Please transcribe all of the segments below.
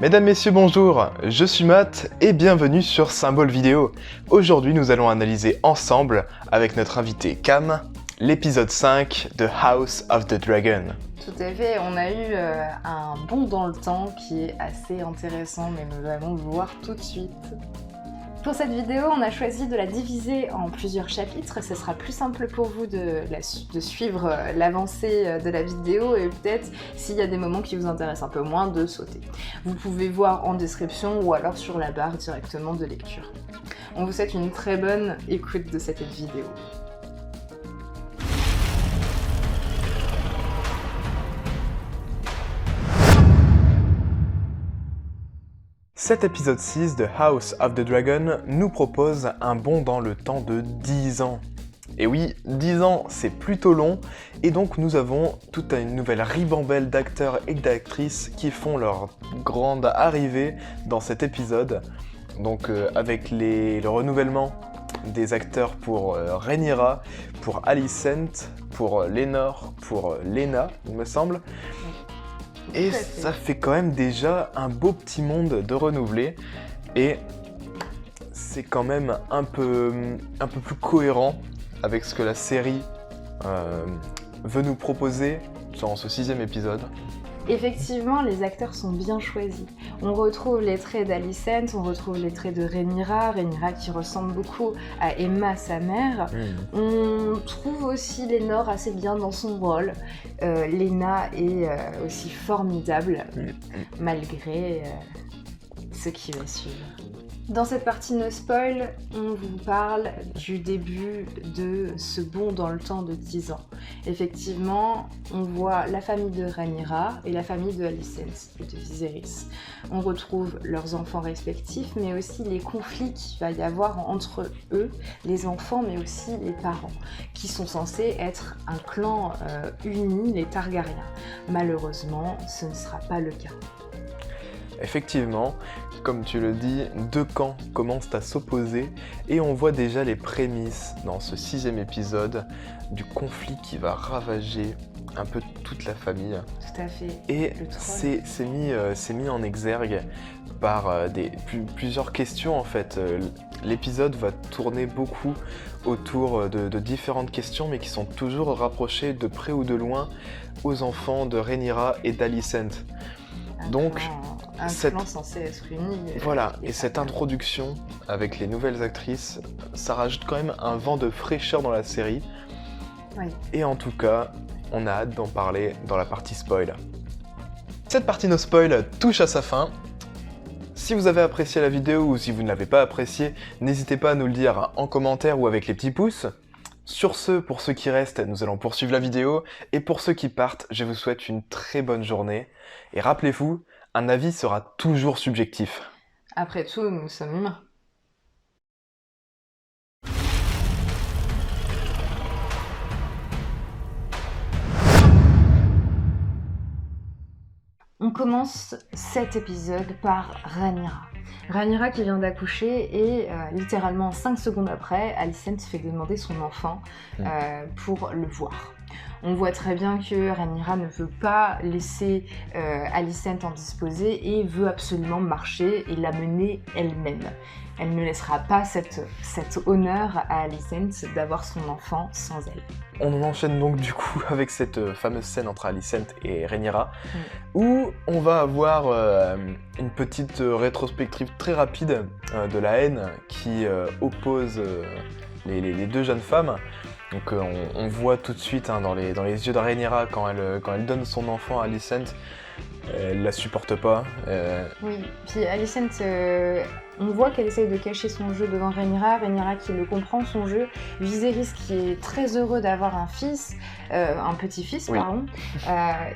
Mesdames, Messieurs, bonjour, je suis Matt et bienvenue sur Symbole Vidéo. Aujourd'hui, nous allons analyser ensemble, avec notre invité Cam, l'épisode 5 de House of the Dragon. Tout à fait, on a eu un bond dans le temps qui est assez intéressant, mais nous allons le voir tout de suite. Pour cette vidéo, on a choisi de la diviser en plusieurs chapitres. Ce sera plus simple pour vous de suivre l'avancée de la vidéo et peut-être, s'il y a des moments qui vous intéressent un peu moins, de sauter. Vous pouvez voir en description ou alors sur la barre directement de lecture. On vous souhaite une très bonne écoute de cette vidéo. Cet épisode 6 de House of the Dragon nous propose un bond dans le temps de 10 ans. Et oui, 10 ans, c'est plutôt long, et donc nous avons toute une nouvelle ribambelle d'acteurs et d'actrices qui font leur grande arrivée dans cet épisode. Donc avec le renouvellement des acteurs pour Rhaenyra, pour Alicent, pour Laenor, pour Laena, il me semble. Et ça fait quand même déjà un beau petit monde de renouvelés, et c'est quand même un peu plus cohérent avec ce que la série veut nous proposer dans ce 6e épisode. Effectivement, les acteurs sont bien choisis. On retrouve les traits d'Alicent, on retrouve les traits de Rhaenyra qui ressemble beaucoup à Aemma, sa mère. On trouve aussi Laenor assez bien dans son rôle. Laena est aussi formidable, malgré ce qui va suivre. Dans cette partie no spoil, on vous parle du début de ce bond dans le temps de 10 ans. Effectivement, on voit la famille de Rhaenyra et la famille de Alicent et de Viserys. On retrouve leurs enfants respectifs, mais aussi les conflits qu'il va y avoir entre eux, les enfants, mais aussi les parents, qui sont censés être un clan uni, les Targaryens. Malheureusement, ce ne sera pas le cas. Effectivement, comme tu le dis, deux camps commencent à s'opposer et on voit déjà les prémices dans ce 6e épisode du conflit qui va ravager un peu toute la famille. Tout à fait. Et c'est mis en exergue par plusieurs questions en fait. L'épisode va tourner beaucoup autour de différentes questions, mais qui sont toujours rapprochées de près ou de loin aux enfants de Rhaenyra et d'Alicent. Donc, un clan censé être uni. Voilà, et cette introduction avec les nouvelles actrices, ça rajoute quand même un vent de fraîcheur dans la série. Oui. Et en tout cas, on a hâte d'en parler dans la partie spoil. Cette partie no spoil touche à sa fin. Si vous avez apprécié la vidéo ou si vous ne l'avez pas appréciée, n'hésitez pas à nous le dire en commentaire ou avec les petits pouces. Sur ce, pour ceux qui restent, nous allons poursuivre la vidéo, et pour ceux qui partent, je vous souhaite une très bonne journée. Et rappelez-vous, un avis sera toujours subjectif. Après tout, nous sommes humains. On commence cet épisode par Rhaenyra. Rhaenyra qui vient d'accoucher et littéralement 5 secondes après, Alicent fait demander son enfant pour le voir. On voit très bien que Rhaenyra ne veut pas laisser Alicent en disposer et veut absolument marcher et la mener elle-même. Elle ne laissera pas cet honneur à Alicent d'avoir son enfant sans elle. On enchaîne donc du coup avec cette fameuse scène entre Alicent et Rhaenyra, où on va avoir une petite rétrospective très rapide de la haine qui oppose les deux jeunes femmes. Donc on voit tout de suite dans les yeux de Rhaenyra quand elle donne son enfant à Alicent, elle la supporte pas. Oui, puis Alicent, on voit qu'elle essaye de cacher son jeu devant Rhaenyra qui le comprend, son jeu. Viserys qui est très heureux d'avoir un fils, un petit-fils, oui. Pardon.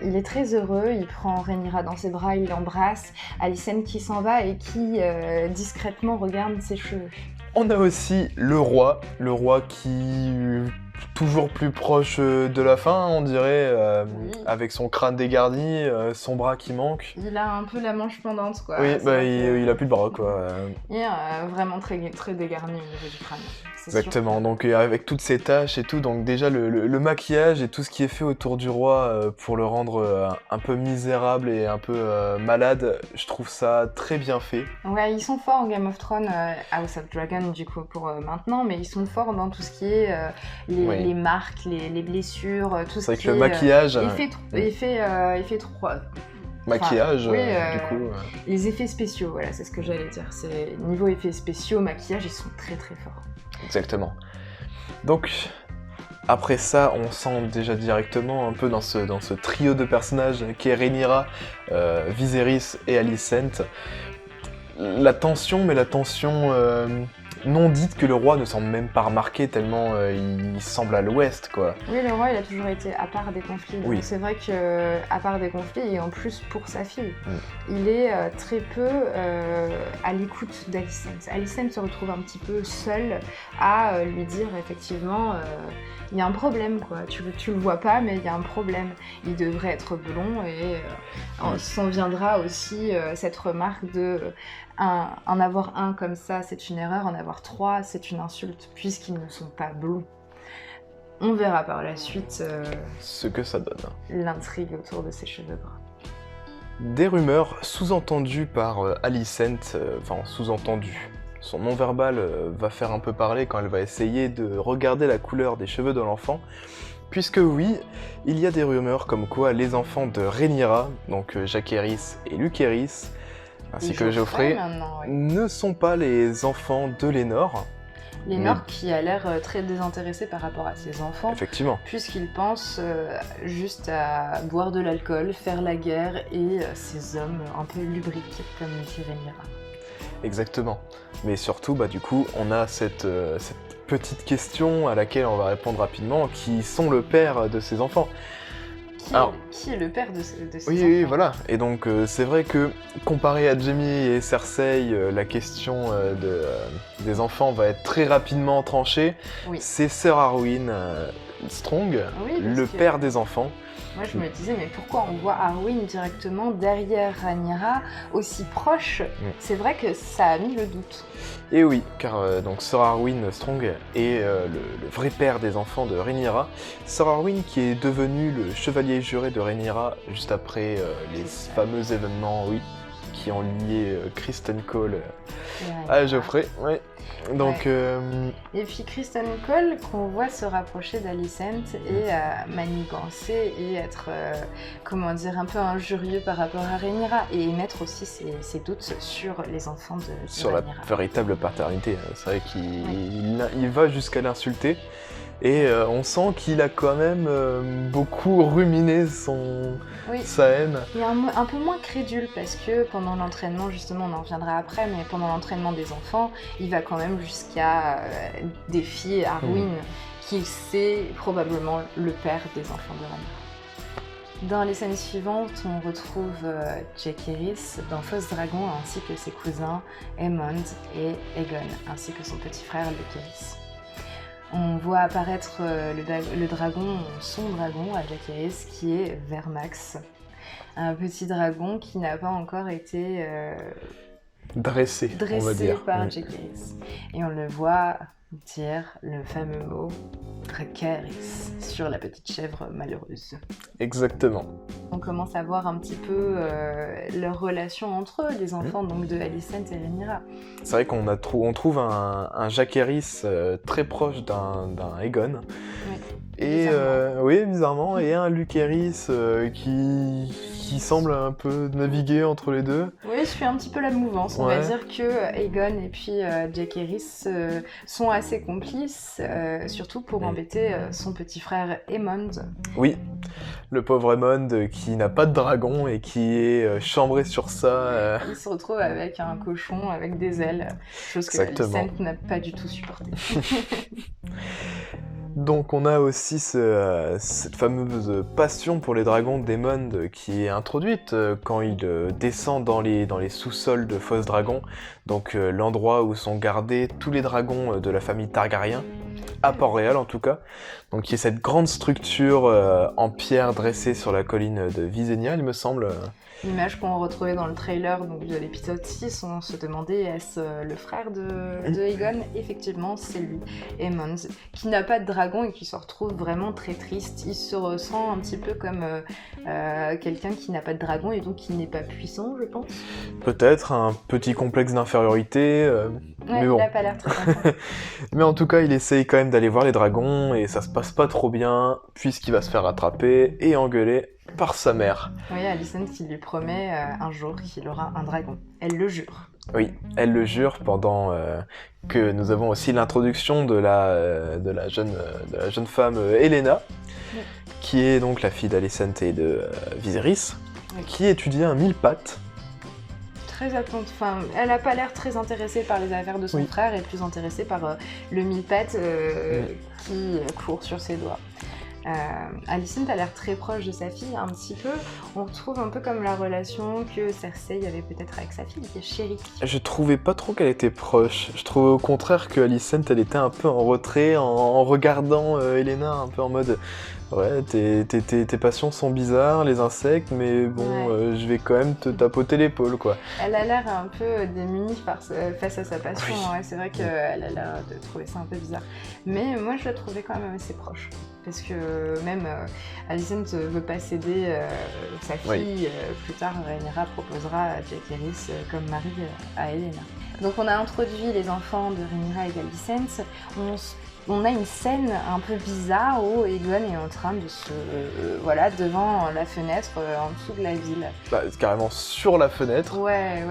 Il est très heureux, il prend Rhaenyra dans ses bras, il l'embrasse. Alicent qui s'en va et qui discrètement regarde ses cheveux. On a aussi le roi qui toujours plus proche de la fin, on dirait, Oui. avec son crâne dégarni, son bras qui manque. Il a un peu la manche pendante, quoi. Oui, C'est vrai que- il a plus de bras, quoi. Il est vraiment très, très dégarni au niveau du crâne. c'est sûr. Exactement, donc avec toutes ces taches et tout, donc déjà le maquillage et tout ce qui est fait autour du roi pour le rendre un peu misérable et un peu malade, je trouve ça très bien fait. Ouais, ils sont forts en Game of Thrones, House of Dragon, du coup, pour maintenant, mais ils sont forts dans tout ce qui est Oui. les marques, les blessures, tout ce C'est vrai qui que le est maquillage, effet 3. maquillage, oui, du coup... Les effets spéciaux, voilà, c'est ce que j'allais dire. C'est niveau effets spéciaux, maquillage, ils sont très très forts. Exactement. Donc, après ça, on sent déjà directement un peu dans ce trio de personnages qui est Rhaenyra, Viserys et Alicent, la tension, mais la tension non dite que le roi ne semble même pas remarquer tellement il semble à l'ouest, quoi. Oui, le roi, il a toujours été à part des conflits. Oui. Donc c'est vrai que à part des conflits, et en plus pour sa fille, il est très peu à l'écoute d'Alicent. Alicent se retrouve un petit peu seule à lui dire effectivement, il y a un problème, quoi. Tu le vois pas, mais il y a un problème. Il devrait être blond et s'en viendra aussi cette remarque de en avoir un comme ça, c'est une erreur, en avoir trois, c'est une insulte, puisqu'ils ne sont pas blonds. On verra par la suite Ce que ça donne. l'intrigue autour de ses cheveux gras. Des rumeurs sous-entendues par Alicent, enfin sous-entendues. Son non-verbal va faire un peu parler quand elle va essayer de regarder la couleur des cheveux de l'enfant, puisque oui, il y a des rumeurs comme quoi les enfants de Rhaenyra, donc Jacaerys et Lucerys, ainsi que Geoffrey, maintenant, oui. ne sont pas les enfants de Lénore. Lénore qui a l'air très désintéressée par rapport à ses enfants, Effectivement. puisqu'il pense juste à boire de l'alcool, faire la guerre et ces hommes un peu lubriques, comme dit Rhaenyra. Exactement. Mais surtout, du coup, on a cette petite question à laquelle on va répondre rapidement, qui sont le père de ces enfants. Qui est le père de ces enfants? Oui, voilà. Et donc, c'est vrai que, comparé à Jaime et Cersei, la question des enfants va être très rapidement tranchée. Oui. C'est Sir Arwyn Strong, Oui, le que... père des enfants. Moi, je me disais, mais pourquoi on voit Arwyn directement derrière Rhaenyra, aussi proche? C'est vrai que ça a mis le doute. Et oui, car donc Sir Arwyn Strong est le vrai père des enfants de Rhaenyra. Sir Arwyn qui est devenu le chevalier juré de Rhaenyra juste après les fameux événements, qui ont lié Kristen Cole à Geoffrey. Ouais. Donc, Et puis Kristen Cole qu'on voit se rapprocher d'Alicent et manigancer et être, un peu injurieux par rapport à Rhaenyra et émettre aussi ses doutes sur les enfants de sur Rhaenyra. la véritable paternité. C'est vrai qu'il va jusqu'à l'insulter. Et on sent qu'il a quand même beaucoup ruminé sa haine. Il est un peu moins crédule parce que pendant l'entraînement, justement, on en reviendra après, mais pendant l'entraînement des enfants, il va quand même jusqu'à défier Arwyn, qui c'est probablement le père des enfants de Rhaenyra. Dans les scènes suivantes, on retrouve Jacaerys dans Fausse Dragon ainsi que ses cousins Aemond et Aegon, ainsi que son petit frère Lucerys. On voit apparaître le dragon, son dragon à Jacaerys, qui est Vermax. Un petit dragon qui n'a pas encore été dressé on va dire. par Jacaerys. Et on le voit dire le fameux mot Dracarys sur la petite chèvre malheureuse. Exactement. On commence à voir un petit peu leur relation entre eux, les enfants donc de Alicent et Rhaenyra. C'est vrai qu'on trouve un Jacaerys très proche d'un Aegon. Oui. Et bizarrement, et un Lucerys qui semble un peu naviguer entre les deux. Oui, je suis un petit peu la mouvance. On va dire que Aegon et puis Jacaerys sont assez complices, surtout pour embêter son petit frère Aemond. Oui. Le pauvre Aemond qui n'a pas de dragon et qui est chambré sur ça. Il se retrouve avec un cochon avec des ailes, chose que Alicent n'a pas du tout supporté. Donc on a aussi cette fameuse passion pour les dragons d'Aemond qui est introduite quand il descend dans les sous-sols de Fausse Dragon, donc l'endroit où sont gardés tous les dragons de la famille Targaryen, à Port-Réal en tout cas. Donc il y a cette grande structure en pierre dressée sur la colline de Visenya, il me semble. L'image qu'on retrouvait dans le trailer donc, de l'épisode 6, on se demandait est-ce le frère de Aegon? Effectivement, c'est lui, Aemond, qui n'a pas de dragon et qui se retrouve vraiment très triste. Il se ressent un petit peu comme quelqu'un qui n'a pas de dragon et donc qui n'est pas puissant, je pense. Peut-être un petit complexe d'infériorité, mais bon. Il n'a pas l'air très content. Mais en tout cas, il essaye quand même d'aller voir les dragons et ça se passe pas trop bien puisqu'il va se faire attraper et engueuler par sa mère. Oui, Alicent qui lui promet un jour qu'il aura un dragon. Elle le jure. Oui, elle le jure pendant que nous avons aussi l'introduction de la jeune femme Helena, qui est donc la fille d'Alicent et de Viserys, qui étudie un mille-pattes. Très attente. Enfin, elle n'a pas l'air très intéressée par les affaires de son frère et plus intéressée par le mille-pattes qui court sur ses doigts. Alicent a l'air très proche de sa fille, un petit peu. On retrouve un peu comme la relation que Cersei avait peut-être avec sa fille, qui est Chérie. Je trouvais pas trop qu'elle était proche. Je trouvais au contraire que Alicent, elle était un peu en retrait, en regardant Helena, un peu en mode... Ouais, tes passions sont bizarres, les insectes, mais bon, je vais quand même te tapoter l'épaule, quoi. Elle a l'air un peu démunie face à sa passion, ouais, c'est vrai qu'elle a l'air de trouver ça un peu bizarre. Mais moi, je la trouvais quand même assez proche. Parce que même Alicent ne veut pas céder sa fille, plus tard, Rhaenyra proposera Jaehaerys comme mari à Helena. Donc on a introduit les enfants de Rhaenyra et d'Alicent. On a une scène un peu bizarre où Aegon est en train de se... devant la fenêtre en dessous de la ville. Bah, carrément sur la fenêtre. Ouais,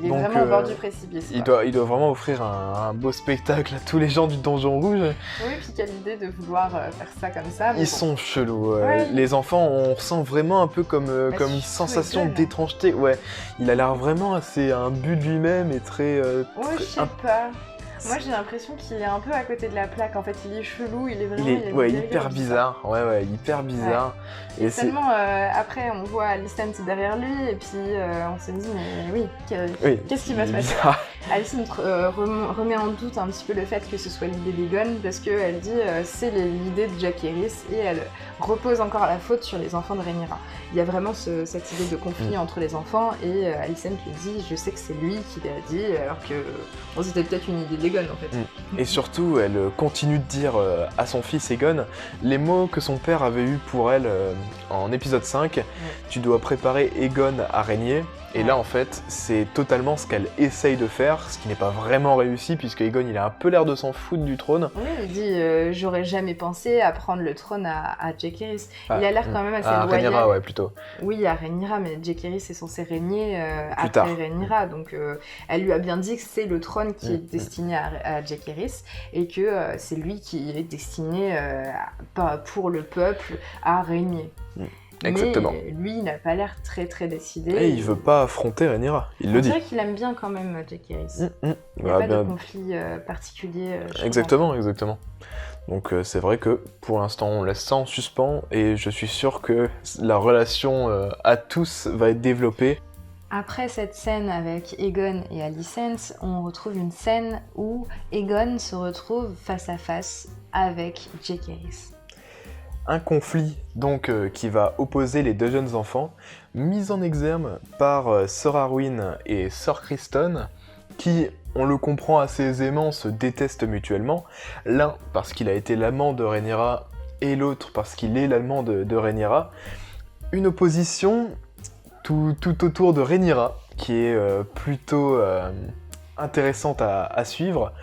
il est donc, vraiment au bord du précipice. Il doit vraiment offrir un beau spectacle à tous les gens du Donjon Rouge. Oui, puis quelle idée de vouloir faire ça comme ça. Ils sont chelous. Les enfants, on ressent vraiment un peu comme une sensation d'étrangeté. Ouais, il a l'air vraiment assez imbu de lui-même et très... je sais pas. Moi j'ai l'impression qu'il est un peu à côté de la plaque, en fait il est chelou, il est vraiment... hyper bizarre, hyper bizarre. Et seulement après on voit Alicent derrière lui et puis on se dit mais oui, qu'est-ce qui va se passer? Alicent remet en doute un petit peu le fait que ce soit l'idée d'Aegon parce qu'elle dit c'est l'idée de Jaehaerys et elle repose encore la faute sur les enfants de Rhaenyra. Il y a vraiment cette idée de conflit entre les enfants et Alicent lui dit je sais que c'est lui qui l'a dit alors que c'était peut-être une idée d'Aegon en fait. Et surtout elle continue de dire à son fils Aegon les mots que son père avait eus pour elle en épisode 5, tu dois préparer Aegon à régner. Et là, en fait, c'est totalement ce qu'elle essaye de faire, ce qui n'est pas vraiment réussi, puisque Aegon, il a un peu l'air de s'en foutre du trône. Oui, il dit j'aurais jamais pensé à prendre le trône à Jaehaerys. Il a l'air quand même assez loyal. À Rhaenyra, plutôt. Oui, à Rhaenyra, mais Jaehaerys est censé régner après Rhaenyra. Donc, elle lui a bien dit que c'est le trône qui est destiné à Jaehaerys, et que c'est lui qui est destiné pour le peuple à régner. Exactement. Mais lui, il n'a pas l'air très très décidé. Et il veut pas affronter Rhaenyra, il le dit. C'est vrai qu'il aime bien quand même Jaehaerys. Il n'y a pas de conflit particulier. Exactement. Donc c'est vrai que pour l'instant on laisse ça en suspens et je suis sûr que la relation à tous va être développée. Après cette scène avec Aegon et Alicent, on retrouve une scène où Aegon se retrouve face à face avec Jaehaerys. Un conflit donc qui va opposer les deux jeunes enfants, mis en exergue par Sir Arwyn et Sir Criston, qui, on le comprend assez aisément, se détestent mutuellement. L'un parce qu'il a été l'amant de Rhaenyra et l'autre parce qu'il est l'amant de Rhaenyra. Une opposition tout autour de Rhaenyra qui est plutôt intéressante à suivre,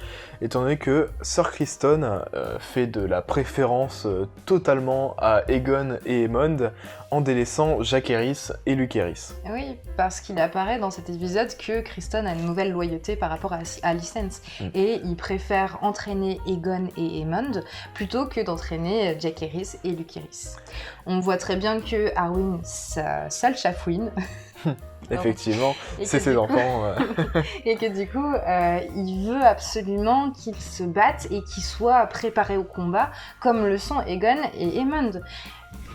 étant donné que Sir Criston fait de la préférence totalement à Aegon et Aemond en délaissant Jaehaerys et Lucerys. Oui, parce qu'il apparaît dans cet épisode que Criston a une nouvelle loyauté par rapport à Alicent et il préfère entraîner Aegon et Aemond plutôt que d'entraîner Jaehaerys et Lucerys. On voit très bien que Arwyn, ça le chafouine. Effectivement, c'est ses enfants. Et que du coup, il veut absolument qu'ils se battent et qu'ils soient préparés au combat, comme le sont Aegon et Aemond.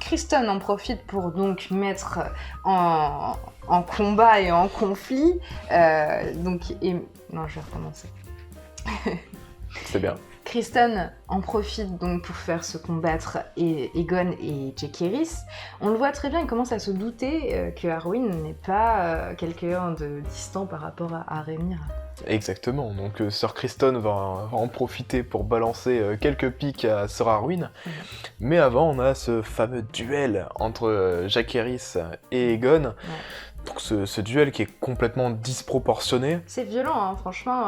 Criston en profite pour donc mettre en combat et en conflit. Non, je vais recommencer. C'est bien. Kristen en profite donc pour faire se combattre Aegon et Jaehaerys. On le voit très bien, il commence à se douter que Arwen n'est pas quelqu'un de distant par rapport à Rhaenyra. Exactement, donc Sir Criston va en profiter pour balancer quelques piques à Sir Arwen. Mais avant, on a ce fameux duel entre Jaehaerys et Aegon. Ouais. Donc ce duel qui est complètement disproportionné. C'est violent, hein, franchement.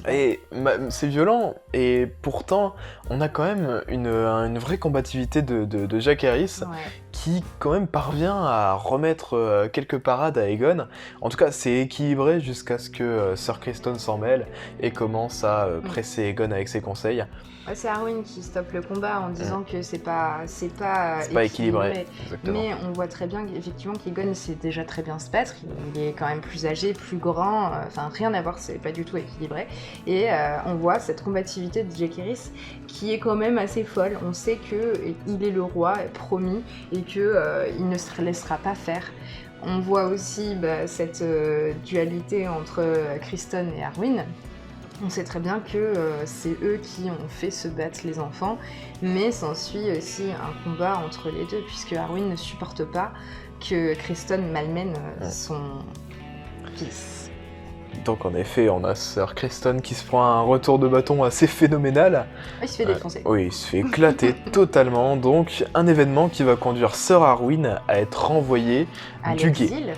Et c'est violent, et pourtant, on a quand même une vraie combativité de Jaehaerys, Ouais. qui quand même parvient à remettre quelques parades à Aegon. En tout cas, c'est équilibré jusqu'à ce que Sir Criston s'en mêle et commence à presser Aegon avec ses conseils. Ouais, c'est Arwen qui stoppe le combat en disant que c'est pas équilibré. Exactement. Mais on voit très bien qu'effectivement qu'Aegon sait déjà très bien se battre. Il est quand même plus âgé, plus grand. Enfin, rien à voir, c'est pas du tout équilibré. Et on voit cette combativité de Jaehaerys qui est quand même assez folle. On sait qu'il est le roi promis et qu'il ne se laissera pas faire. On voit aussi cette dualité entre Criston et Arwen. On sait très bien que c'est eux qui ont fait se battre les enfants, mais s'ensuit aussi un combat entre les deux, puisque Arwen ne supporte pas que Criston malmène son fils. Donc en effet, on a Sir Criston qui se prend un retour de bâton assez phénoménal. Il se fait défoncer. Oui, il se fait éclater totalement, donc un événement qui va conduire Sir Arwen à être renvoyé du guet.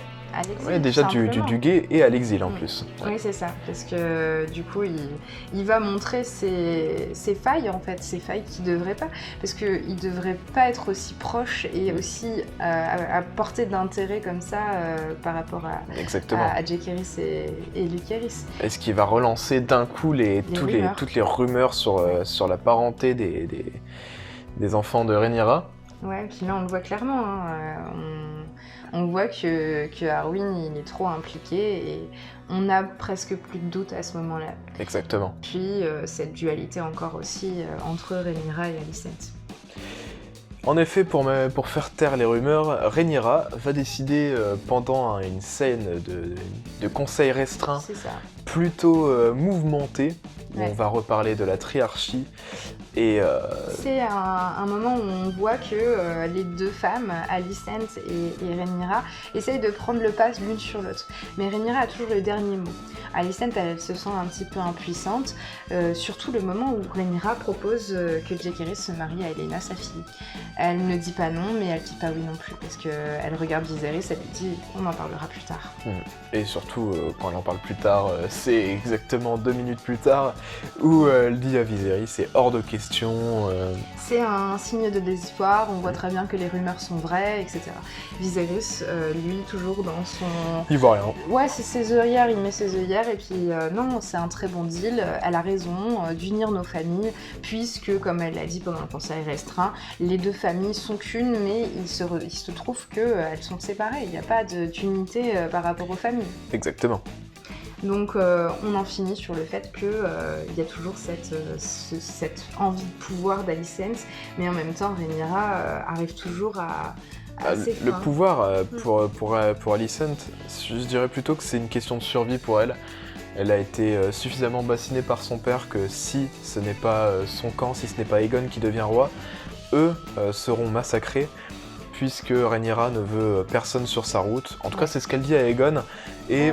Ouais, déjà du guet et à l'exil en plus. Ouais. Oui, c'est ça, parce que du coup, il va montrer ses failles, en fait, ses failles qu'il devrait pas, parce qu'il devrait pas être aussi proche et aussi à portée d'intérêt comme ça par rapport à Jaehaerys et Lucerys. Est-ce qu'il va relancer d'un coup toutes les rumeurs sur la parenté des enfants de Rhaenyra? Ouais, puis là on le voit clairement, hein. On voit que Arwen il est trop impliqué et on a presque plus de doute à ce moment-là. Exactement. Puis cette dualité encore aussi entre Rhaenyra et Alicent. En effet, pour faire taire les rumeurs, Rhaenyra va décider pendant une scène de conseil restreint plutôt mouvementée, où on va reparler de la triarchie. Et c'est un moment où on voit que les deux femmes, Alicent et Rhaenyra, essayent de prendre le pas l'une sur l'autre. Mais Rhaenyra a toujours le dernier mot. Alicent, elle se sent un petit peu impuissante, surtout le moment où Rhaenyra propose que Jaehaerys se marie à Helaena, sa fille. Elle ne dit pas non, mais elle dit pas oui non plus, parce qu'elle regarde Viserys, elle lui dit « on en parlera plus tard ». Et surtout, quand elle en parle plus tard, c'est exactement 2 minutes plus tard, où elle dit à Viserys « c'est hors de question ». C'est un signe de désespoir, on voit très bien que les rumeurs sont vraies, etc. Viserys, lui, toujours dans son... Il voit rien. Ouais, c'est ses œillères, il met ses œillères, et puis non, c'est un très bon deal, elle a raison d'unir nos familles, puisque, comme elle l'a dit pendant le conseil restreint, les deux familles sont qu'une, mais il se trouve qu'elles sont séparées, il n'y a pas d'unité par rapport aux familles. Exactement. Donc on en finit sur le fait qu'il y a toujours cette envie de pouvoir d'Alicent, mais en même temps Rhaenyra arrive toujours à ses fins. Le pouvoir pour Alicent, je dirais plutôt que c'est une question de survie pour elle. Elle a été suffisamment bassinée par son père que si ce n'est pas son camp, si ce n'est pas Aegon qui devient roi, eux seront massacrés, puisque Rhaenyra ne veut personne sur sa route. En tout cas, c'est ce qu'elle dit à Aegon. Et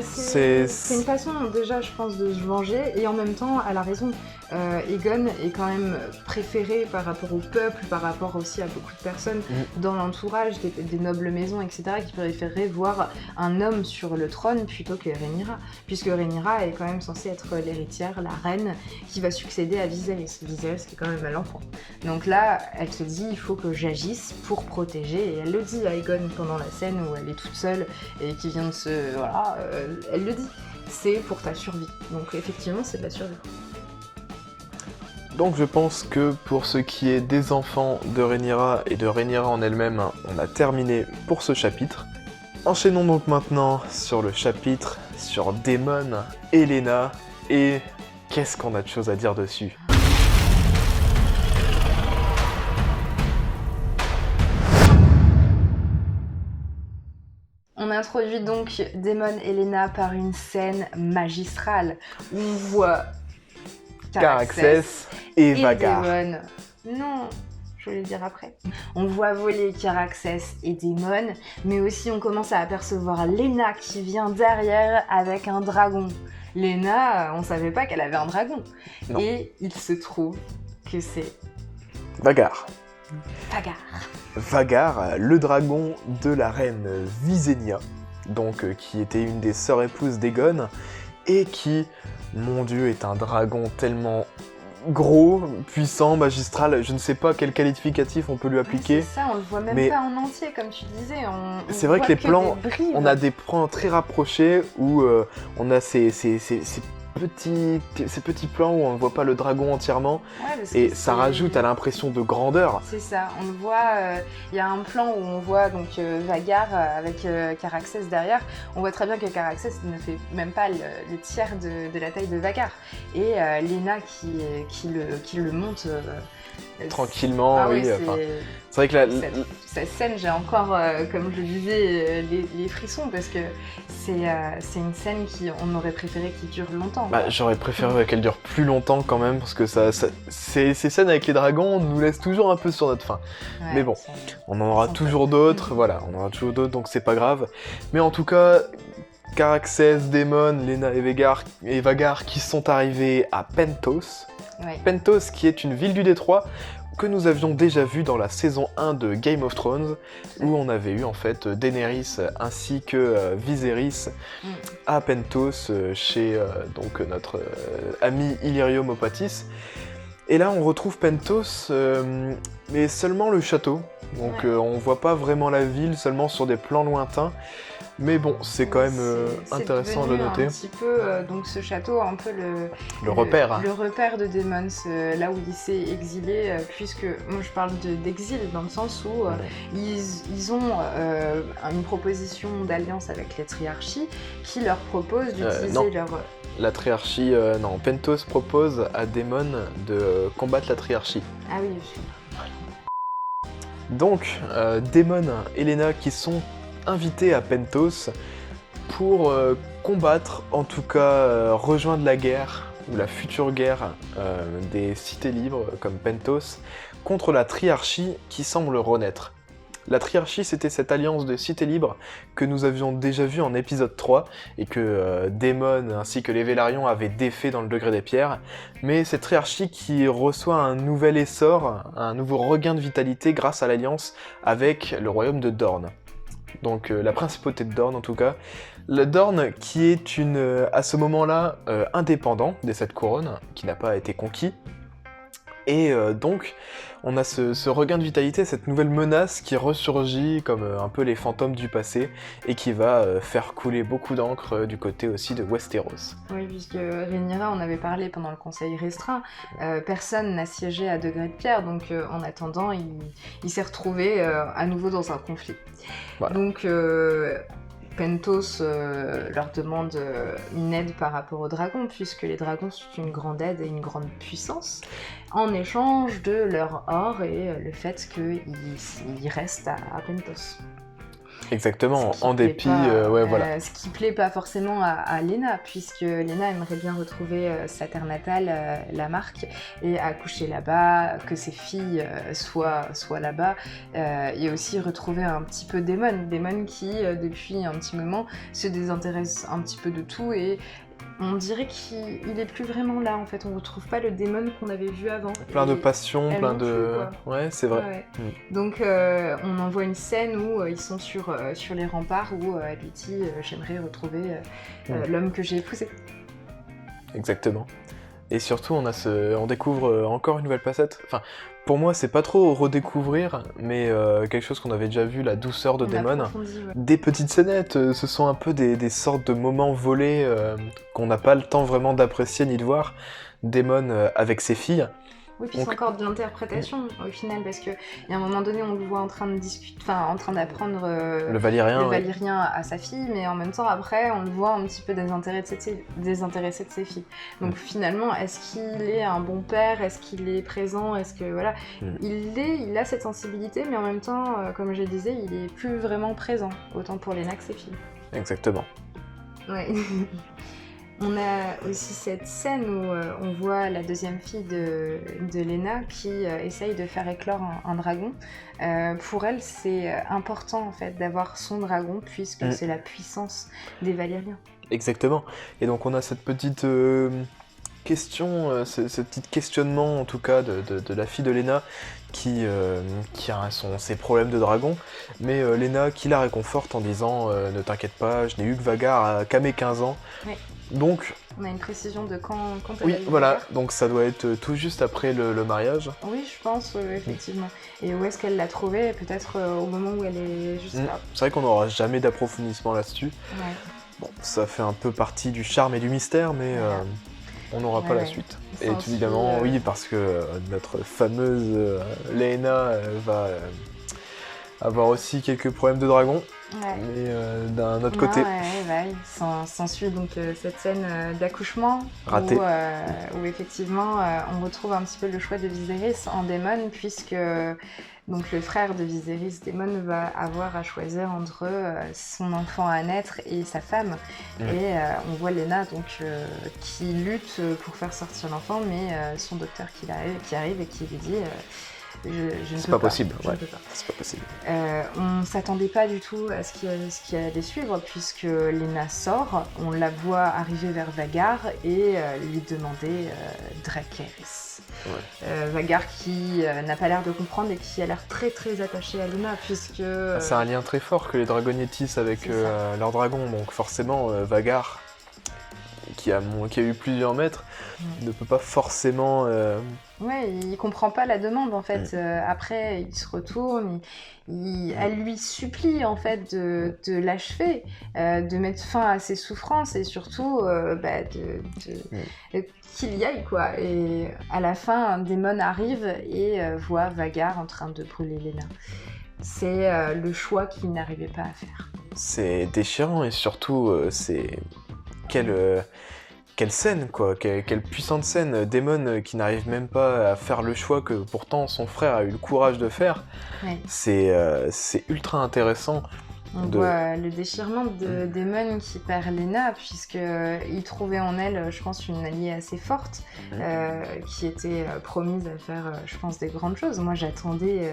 c'est une façon déjà, je pense, de se venger, et en même temps, elle a raison. Aegon est quand même préféré par rapport au peuple, par rapport aussi à beaucoup de personnes dans l'entourage, des nobles maisons, etc., qui préféreraient voir un homme sur le trône plutôt que Rhaenyra, puisque Rhaenyra est quand même censée être l'héritière, la reine, qui va succéder à Viserys. Viserys qui est quand même à l'enfant. Donc là, elle se dit, il faut que j'agisse pour protéger, et elle le dit à Aegon pendant la scène où elle est toute seule et qui vient de se... Voilà, elle le dit. C'est pour ta survie. Donc effectivement, c'est de la survie. Donc je pense que pour ce qui est des enfants de Rhaenyra et de Rhaenyra en elle-même, on a terminé pour ce chapitre. Enchaînons donc maintenant sur le chapitre sur Daemon, Helaena, et qu'est-ce qu'on a de choses à dire dessus. On introduit donc Daemon et Helaena par une scène magistrale où on voit Caraxès et Vagar. Daemon. Non, je vais le dire après. On voit voler Caraxès et Daemon, mais aussi on commence à apercevoir Laena qui vient derrière avec un dragon. Laena, on savait pas qu'elle avait un dragon. Non. Et il se trouve que c'est Vagar. Vagar. Vagar, le dragon de la reine Visenya, donc qui était une des sœurs épouses d'Aegon, et qui, mon dieu, est un dragon tellement gros, puissant, magistral, je ne sais pas quel qualificatif on peut lui appliquer. C'est ça, on le voit même mais pas en entier, comme tu disais. C'est vrai que les plans, des bribes. on a des plans très rapprochés où on a ces petits plans où on ne voit pas le dragon entièrement, Ouais, parce et que ça c'est- rajoute à l'impression de grandeur. C'est ça, on le voit, il y a un plan où on voit donc Vagar avec Caraxès derrière. On voit très bien que Caraxès ne fait même pas le tiers de la taille de Vagar. Et Laena qui le monte Tranquillement, Ah oui. oui, Enfin, c'est vrai que cette scène, j'ai encore, comme je le disais, les frissons parce que c'est une scène on aurait préféré qu'il dure longtemps. bah, j'aurais préféré qu'elle dure plus longtemps quand même, parce que ces scènes avec les dragons nous laissent toujours un peu sur notre faim. Ouais, mais bon, ça- on en aura Sans toujours d'autres, voilà, on en aura toujours d'autres, donc c'est pas grave. Mais en tout cas, Caraxès, Daemon, Laena et Vagar qui sont arrivés à Pentos. ouais. Pentos qui est une ville du Détroit que nous avions déjà vu dans la saison 1 de Game of Thrones, où on avait eu en fait Daenerys ainsi que Viserys Mm. à Pentos chez donc notre ami Illyrio Mopatis. Et là on retrouve Pentos, mais seulement le château, donc Ouais. on voit pas vraiment la ville, seulement sur des plans lointains. Mais bon, c'est quand même C'est intéressant de devenu noter. un petit peu, donc ce château, un peu Le repère. Le repère de Daemon, là où il s'est exilé, puisque moi je parle d'exil dans le sens où ils ont une proposition d'alliance avec les triarchies qui leur propose non. d'utiliser leur... La triarchie, non, Pentos propose à Daemon de combattre la triarchie. Ah oui, Donc, Daemon et Laena qui sont invités à Pentos pour combattre, en tout cas rejoindre la guerre, ou la future guerre des cités libres comme Pentos, contre la triarchie qui semble renaître. La triarchie, c'était cette alliance de cités libres que nous avions déjà vue en épisode 3 et que Daemon ainsi que les Vélarions avaient défait dans le degré des pierres, mais cette triarchie qui reçoit un nouvel essor, un nouveau regain de vitalité grâce à l'alliance avec le royaume de Dorne. Donc la principauté de Dorne en tout cas. Le Dorne qui est à ce moment-là indépendant des Sept Couronnes, qui n'a pas été conquis. Et donc on a ce regain de vitalité, cette nouvelle menace qui ressurgit comme un peu les fantômes du passé et qui va faire couler beaucoup d'encre du côté aussi de Westeros. oui, puisque Rhaenyra, on avait parlé pendant le conseil restreint, personne n'a siégé à degré de pierre, donc en attendant, il s'est retrouvé à nouveau dans un conflit. Voilà. Donc Pentos leur demande une aide par rapport aux dragons, puisque les dragons sont une grande aide et une grande puissance, en échange de leur or et le fait qu'ils restent à Pentos. Exactement, Ce qui en plaît dépit, pas, ouais voilà. Ce qui plaît pas forcément à Laena, puisque Laena aimerait bien retrouver sa terre natale, la Marque, et accoucher là-bas, que ses filles soient là-bas, et aussi retrouver un petit peu Daemon qui, depuis un petit moment, se désintéresse un petit peu de tout, et on dirait qu'il est plus vraiment là, en fait, on retrouve pas le Daemon qu'on avait vu avant. Plein de Et- passion, elle plein non de... plus, Ouais, c'est vrai. Ouais. Mm. Donc on en voit une scène où ils sont sur les remparts où elle lui dit j'aimerais retrouver l'homme que j'ai épousé. Exactement. Et surtout, on découvre encore une nouvelle facette. Enfin, pour moi, c'est pas trop redécouvrir, mais quelque chose qu'on avait déjà vu, la douceur de On Daemon. approfondit, ouais. Des petites scénettes, ce sont un peu des sortes de moments volés qu'on n'a pas le temps vraiment d'apprécier ni de voir. Daemon avec ses filles. Oui, puis Donc- c'est encore de l'interprétation au final, parce qu'il y a un moment donné, on le voit en train de discuter, enfin en train d'apprendre Le Valyrien, le ouais. Valyrien à sa fille, mais en même temps après, on le voit un petit peu désintéressé de ses filles. Donc finalement, est-ce qu'il est un bon père? Est-ce qu'il est présent? Est-ce que voilà, il a cette sensibilité, mais en même temps, comme je le disais, il est plus vraiment présent, autant pour Laena que ses filles. Exactement. Ouais. On a aussi cette scène où on voit la deuxième fille de Lena qui essaye de faire éclore un dragon. Pour elle, c'est important en fait d'avoir son dragon puisque c'est la puissance des Valériens. Exactement. Et donc on a cette petite question, ce petit questionnement en tout cas de la fille de Lena qui a ses problèmes de dragon, mais Lena qui la réconforte en disant ne t'inquiète pas, je n'ai eu que Vagar qu'à mes 15 ans. Oui. Donc, on a une précision de quand elle oui, a eu voilà, Vagar. donc ça doit être tout juste après le mariage. Oui, je pense, effectivement. Et où est-ce qu'elle l'a trouvé? Peut-être au moment où elle est juste là. C'est vrai qu'on n'aura jamais d'approfondissement là-dessus. Ouais. Bon, ça fait un peu partie du charme et du mystère, mais on n'aura pas la suite. Et évidemment, oui, parce que notre fameuse Lena va avoir aussi quelques problèmes de dragon. Ouais. Mais d'un autre côté. Il s'ensuit donc cette scène d'accouchement où effectivement on retrouve un petit peu le choix de Viserys en Daemon, puisque donc le frère de Viserys, Daemon, va avoir à choisir entre son enfant à naître et sa femme. Et on voit Lena donc, qui lutte pour faire sortir l'enfant, mais son docteur qui arrive et qui lui dit c'est pas possible. Je ne peux pas. C'est pas possible. On s'attendait pas du tout à ce qui allait suivre, puisque Lena sort, on la voit arriver vers Vagar et lui demander Dracarys. Ouais. Vagar qui n'a pas l'air de comprendre et qui a l'air très très attaché à Lena, puisque... C'est un lien très fort que les dragonniers tissent avec leurs dragons, donc forcément Vagar, qui a eu plusieurs maîtres, ne peut pas forcément... Ouais, il comprend pas la demande en fait. Après, il se retourne, elle lui supplie en fait de l'achever, de mettre fin à ses souffrances et surtout qu'il y aille quoi. Et à la fin, un démon arrive et voit Vagar en train de brûler Lena. C'est le choix qu'il n'arrivait pas à faire. C'est déchirant et surtout c'est quelle scène, quoi, quelle puissante scène. Daemon qui n'arrive même pas à faire le choix que pourtant son frère a eu le courage de faire. Ouais. C'est ultra intéressant. On voit le déchirement de Daemon qui perd Lena, puisqu'il trouvait en elle, je pense, une alliée assez forte, qui était promise à faire, je pense, des grandes choses. Moi, j'attendais...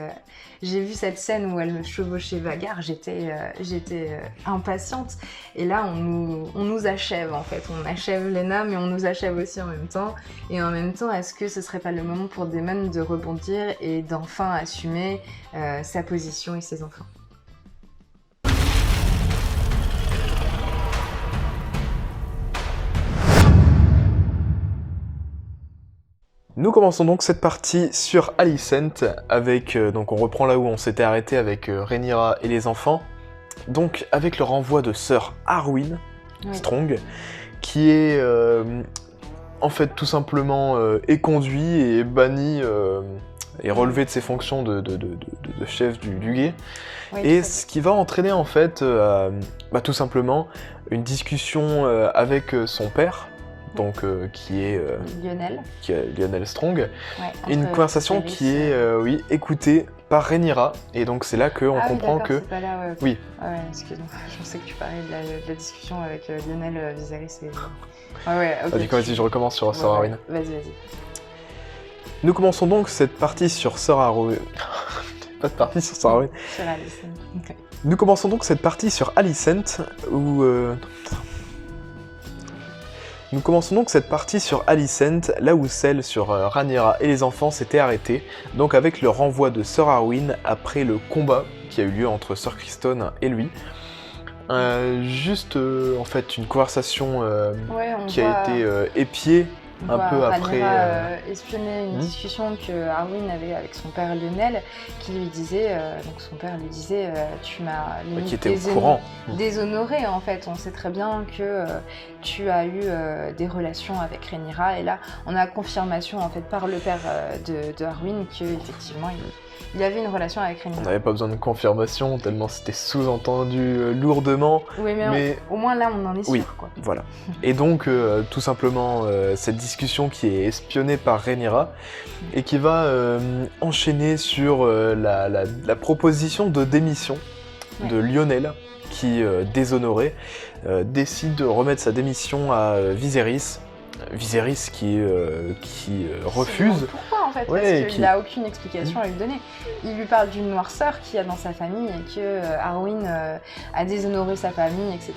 j'ai vu cette scène où elle me chevauchait Vagar, j'étais impatiente. Et là, on nous achève, en fait. On achève Lena, mais on nous achève aussi en même temps. Et en même temps, est-ce que ce serait pas le moment pour Daemon de rebondir et d'enfin assumer sa position et ses enfants? Nous commençons donc cette partie sur Alicent avec, donc on reprend là où on s'était arrêté avec Rhaenyra et les enfants, donc avec le renvoi de Sir Harwin Strong, qui est en fait tout simplement éconduit et banni et relevé de ses fonctions de chef du guet, et ce qui va entraîner en fait tout simplement une discussion avec son père, donc qui est Lionel Strong, et une conversation qui est écoutée par Rhaenyra, et donc c'est là qu'on comprend que... C'est pas là, oui. Ah ouais, excuse-moi, je pensais que tu parlais de la discussion avec Lionel Viserys et... Ah ouais, ok. Vas-y, je recommence sur Sir Harwin. Vas-y. Nous commençons donc cette partie sur Sir Harwin. Pas de partie sur Sir Harwin. Sur Alicent. Okay. Nous commençons donc cette partie sur Alicent, où... Nous commençons donc cette partie sur Alicent, là où celle sur Rhaenyra et les enfants s'était arrêtée, donc avec le renvoi de Sir Harwin après le combat qui a eu lieu entre Sir Criston et lui. Juste en fait une conversation qui a été épiée un peu après... espionner une discussion que Harwin avait avec son père Lionel, qui lui disait, donc son père lui disait, tu m'as déshonoré en fait, on sait très bien que tu as eu des relations avec Rhaenyra, et là on a confirmation en fait par le père de Harwin qu'effectivement il avait une relation avec Rhaenyra. On n'avait pas besoin de confirmation, tellement c'était sous-entendu lourdement. Oui, mais au moins là, on en est sûr, quoi. Voilà. Et donc, tout simplement, cette discussion qui est espionnée par Rhaenyra, et qui va enchaîner sur la proposition de démission de Lionel, qui, déshonoré, décide de remettre sa démission à Viserys. Viserys qui refuse. Pourquoi en fait? Ouais, parce qu'il n'a aucune explication à lui donner. Il lui parle d'une noirceur qu'il y a dans sa famille et que Arwen a déshonoré sa famille, etc.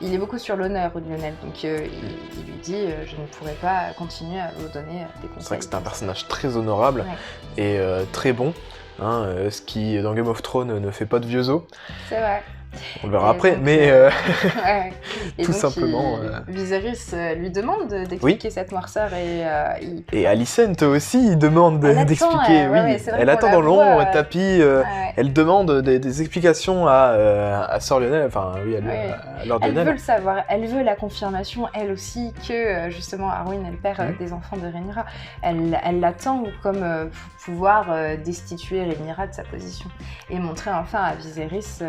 Il est beaucoup sur l'honneur, Lionel, donc il lui dit je ne pourrais pas continuer à vous donner des conseils. C'est vrai que c'est un personnage très honorable et très bon, hein, ce qui dans Game of Thrones ne fait pas de vieux os. C'est vrai. On le verra après, donc, mais ouais. Tout donc, simplement. Viserys lui demande d'expliquer cette noirceur et Alicent aussi il demande d'expliquer. Elle attend dans l'ombre, tapis. Elle demande des explications à Sir Lionel, enfin oui, à Lord Lionel. Elle veut le savoir, elle veut la confirmation, elle aussi, que justement Arwen est le père des enfants de Rhaenyra. Elle l'attend comme pour pouvoir destituer Rhaenyra de sa position et montrer enfin à Viserys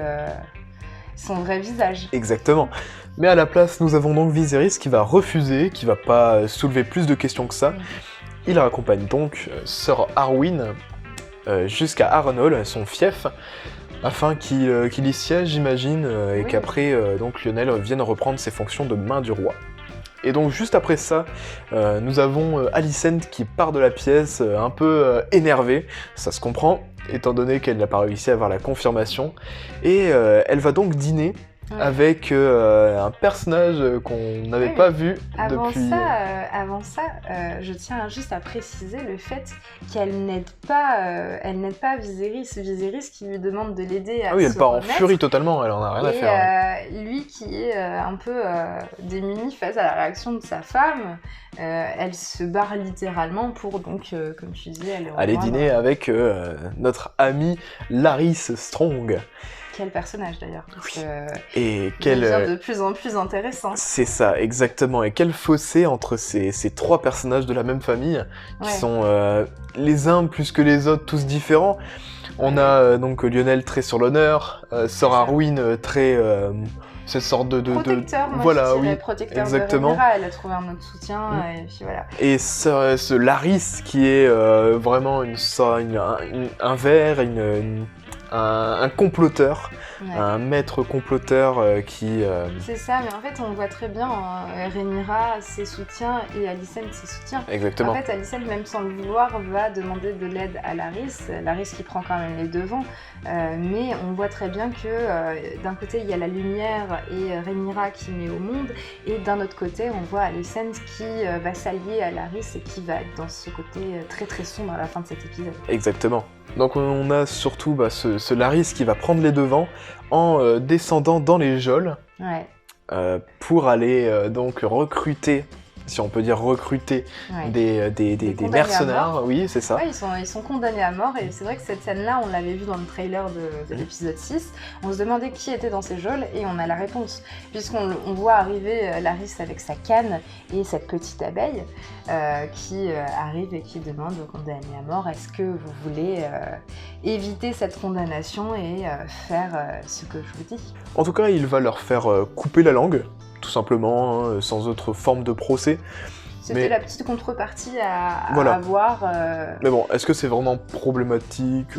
son vrai visage. Exactement. Mais à la place, nous avons donc Viserys qui va refuser, qui va pas soulever plus de questions que ça. Il raccompagne donc Sir Arwen jusqu'à Harrenhal, son fief, afin qu'il y siège, j'imagine, et qu'après, donc Lionel vienne reprendre ses fonctions de main du roi. Et donc juste après ça, nous avons Alicent qui part de la pièce un peu énervée, ça se comprend, étant donné qu'elle n'a pas réussi à avoir la confirmation, et elle va donc dîner avec un personnage qu'on n'avait pas vu depuis... Avant ça, je tiens juste à préciser le fait qu'elle n'aide pas Viserys qui lui demande de l'aider à se remettre. Ah oui, elle part en furie totalement, elle en a rien à faire. Lui qui est un peu démuni face à la réaction de sa femme, elle se barre littéralement pour donc, comme tu dis, aller dîner avec notre ami Larys Strong. Quel personnage d'ailleurs, parce que et il devient de plus en plus intéressant. C'est ça, exactement. Et quel fossé entre ces trois personnages de la même famille, qui sont les uns plus que les autres, tous différents. On a donc Lionel très sur l'honneur, Sir Arwen très... cette sorte de protecteur, protecteur exactement. De Rhaenyra, elle a trouvé un autre soutien, et puis voilà. Et ce Larys qui est vraiment un ver, un comploteur, un maître comploteur qui... C'est ça, mais en fait on voit très bien Rhaenyra ses soutiens et Alicent ses soutiens. Exactement. En fait Alicent, même sans le vouloir, va demander de l'aide à Larys qui prend quand même les devants, mais on voit très bien que d'un côté il y a la lumière et Rhaenyra qui met au monde, et d'un autre côté on voit Alicent qui va s'allier à Larys et qui va être dans ce côté très très sombre à la fin de cet épisode. Exactement. Donc on a surtout ce Larys qui va prendre les devants en descendant dans les geôles pour aller donc recruter, si on peut dire recruter, des mercenaires. Oui, c'est ça. Ouais, ils sont condamnés à mort, et c'est vrai que cette scène-là, on l'avait vue dans le trailer de l'épisode 6. On se demandait qui était dans ces geôles, et on a la réponse. Puisqu'on voit arriver Larys avec sa canne et cette petite abeille qui arrive et qui demande aux condamnés à mort: est-ce que vous voulez éviter cette condamnation et faire ce que je vous dis? En tout cas, il va leur faire couper la langue, tout simplement, hein, sans autre forme de procès. C'était la petite contrepartie à avoir. Mais bon, est-ce que c'est vraiment problématique?